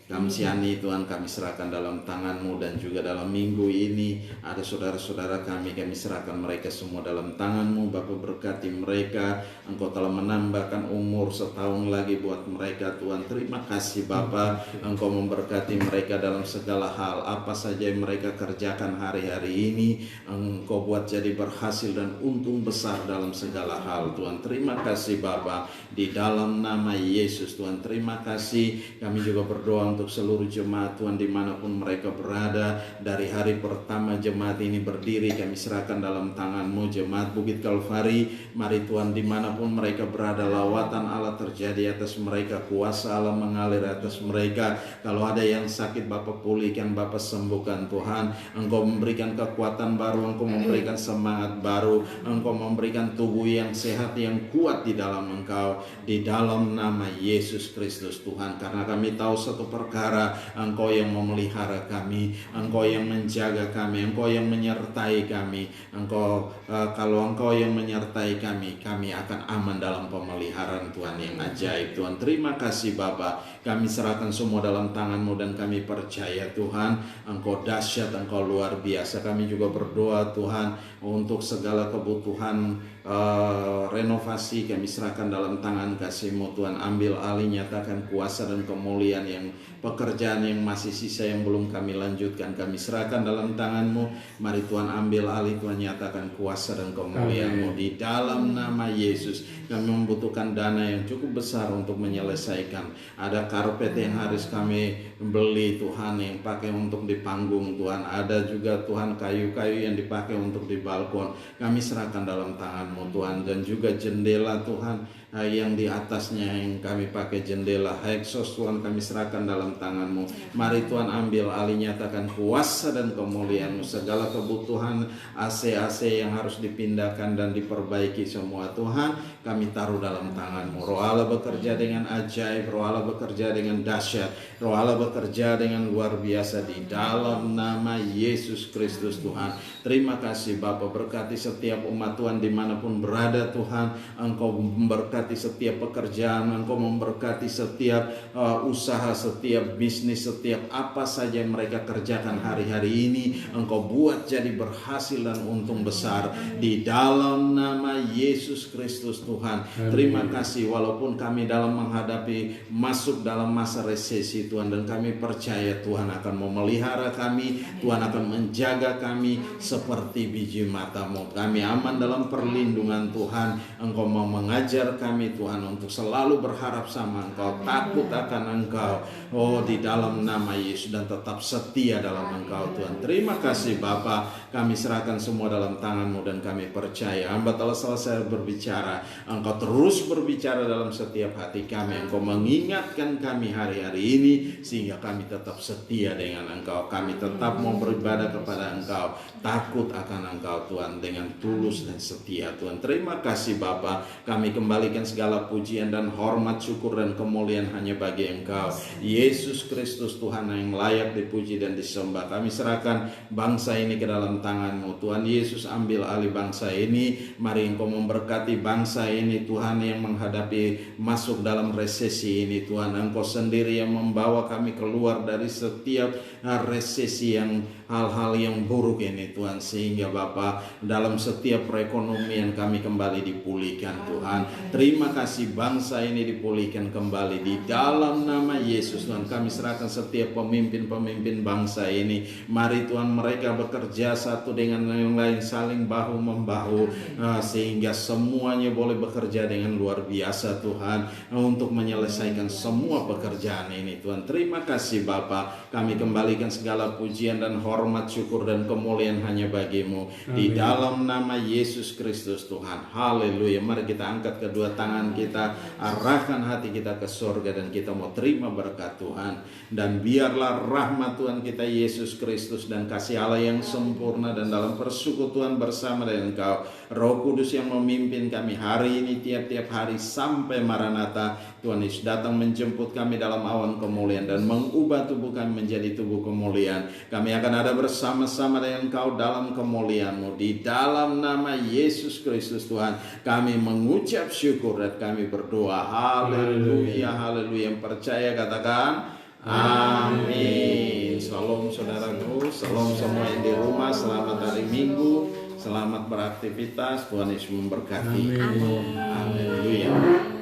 Kamsiani, Tuhan kami serahkan dalam tangan-Mu, dan juga dalam minggu ini ada saudara-saudara kami serahkan mereka semua dalam tangan-Mu. Bapa, berkati mereka, Engkau telah menambahkan umur setahun lagi buat mereka Tuhan. Terima kasih Bapa, Engkau memberkati mereka dalam segala hal. Apa saja yang mereka kerjakan hari-hari ini, Engkau buat jadi berhasil dan untung besar dalam segala hal Tuhan. Terima kasih Bapa, di dalam nama Yesus Tuhan. Terima kasih, kami juga berdoa untuk seluruh jemaat Tuhan dimanapun mereka berada. Dari hari pertama jemaat ini berdiri, kami serahkan dalam tangan-Mu. Jemaat Bukit Kalvari, mari Tuhan dimanapun mereka berada, lawatan Allah terjadi atas mereka, kuasa Allah mengalir atas mereka. Kalau ada yang sakit, Bapa pulihkan, Bapa sembuhkan Tuhan. Engkau memberikan kekuatan baru, Engkau memberikan semangat baru, Engkau memberikan tubuh yang sehat, yang kuat di dalam Engkau, di dalam nama Yesus Kristus Tuhan. Karena kami tahu satu perkara, Engkau yang memelihara kami, Engkau yang menjaga kami, Engkau yang menyertai kami. Kalau Engkau yang menyertai kami, kami akan aman dalam pemeliharaan Tuhan yang ajaib Tuhan. Terima kasih Bapa, kami serahkan semua dalam tangan-Mu, dan kami percaya Tuhan, Engkau dahsyat, Engkau luar biasa. Kami juga berdoa Tuhan untuk segala kebutuhan renovasi, kami serahkan dalam tangan kasih-Mu Tuhan. Ambil alih, nyatakan kuasa dan kemuliaan yang pekerjaan yang masih sisa yang belum kami lanjutkan, kami serahkan dalam tangan-Mu. Mari Tuhan ambil alih, Tuhan nyatakan kuasa dan kemuliaan-Mu di dalam nama Yesus. Kami membutuhkan dana yang cukup besar untuk menyelesaikan. Ada karpet yang harus kami beli Tuhan, yang pakai untuk di panggung Tuhan. Ada juga Tuhan kayu-kayu yang dipakai untuk di balkon. Kami serahkan dalam tangan-Mu Tuhan. Dan juga jendela Tuhan yang di atasnya yang kami pakai jendela Hexos Tuhan, kami serahkan dalam tangan-Mu. Mari Tuhan ambil alih, nyatakan kuasa dan kemuliaan-Mu. Segala kebutuhan AC-AC yang harus dipindahkan dan diperbaiki semua Tuhan, kami taruh dalam tangan-Mu. Roh Allah bekerja dengan ajaib, Roh Allah bekerja dengan dahsyat, Roh Allah bekerja dengan luar biasa di dalam nama Yesus Kristus Tuhan. Terima kasih Bapa, berkati setiap umat Tuhan dimanapun berada Tuhan. Engkau memberkati setiap pekerjaan, Engkau memberkati setiap usaha, setiap bisnis, setiap apa saja yang mereka kerjakan hari-hari ini, Engkau buat jadi berhasil dan untung besar di dalam nama Yesus Kristus Tuhan. Terima kasih, walaupun kami dalam menghadapi masuk dalam masa resesi Tuhan, dan kami percaya Tuhan akan memelihara kami, Tuhan akan menjaga kami seperti biji mata-Mu. Kami aman dalam perlindungan Tuhan. Engkau mau mengajar kami Tuhan untuk selalu berharap sama Engkau, takut akan Engkau, di dalam nama Yesus, dan tetap setia dalam Engkau Tuhan. Terima kasih Bapa, kami serahkan semua dalam tangan-Mu, dan kami percaya hamba telah selesai berbicara. Engkau terus berbicara dalam setiap hati kami. Engkau mengingatkan kami hari-hari ini sehingga kami tetap setia dengan Engkau. Kami tetap mau beribadah kepada Engkau, takut akan Engkau Tuhan, dengan tulus dan setia Tuhan. Terima kasih Bapa, kami kembalikan segala pujian dan hormat, syukur dan kemuliaan hanya bagi Engkau Yesus Kristus Tuhan, yang layak dipuji dan disembah. Kami serahkan bangsa ini ke dalam tangan-Mu Tuhan Yesus. Ambil alih bangsa ini, mari Engkau memberkati bangsa ini Tuhan, yang menghadapi masuk dalam resesi ini Tuhan. Engkau sendiri yang membawa kami keluar dari setiap resesi yang hal-hal yang buruk ini Tuhan, sehingga Bapa dalam setiap perekonomian kami kembali dipulihkan Tuhan. Terima kasih, bangsa ini dipulihkan kembali di dalam nama Yesus Tuhan. Kami serahkan setiap pemimpin-pemimpin bangsa ini. Mari Tuhan, mereka bekerja satu dengan yang lain, saling bahu membahu, sehingga semuanya boleh bekerja dengan luar biasa Tuhan, untuk menyelesaikan semua pekerjaan ini Tuhan. Terima kasih Bapa, kami kembalikan segala pujian dan hormat, syukur dan kemuliaan hanya bagi-Mu di dalam nama Yesus Kristus Tuhan. Haleluya. Mari kita angkat kedua tangan kita, arahkan hati kita ke surga, dan kita mau terima berkat Tuhan. Dan biarlah rahmat Tuhan kita Yesus Kristus dan kasih Allah yang sempurna dan dalam persekutuan bersama dengan Engkau, Roh Kudus yang memimpin kami hari ini, tiap-tiap hari sampai Maranatha, Tuhan Yesus datang menjemput kami dalam awan kemuliaan dan mengubah tubuh kami menjadi tubuh kemuliaan. Kami akan ada bersama-sama dengan Engkau dalam dalam kemuliaan-Mu. Di dalam nama Yesus Kristus Tuhan, kami mengucap syukur dan kami berdoa. Haleluya, haleluya. Yang percaya katakan amin. Shalom saudaraku, shalom semua yang di rumah. Selamat hari Minggu, selamat beraktivitas. Tuhan Yesus memberkati. Amin. Haleluya.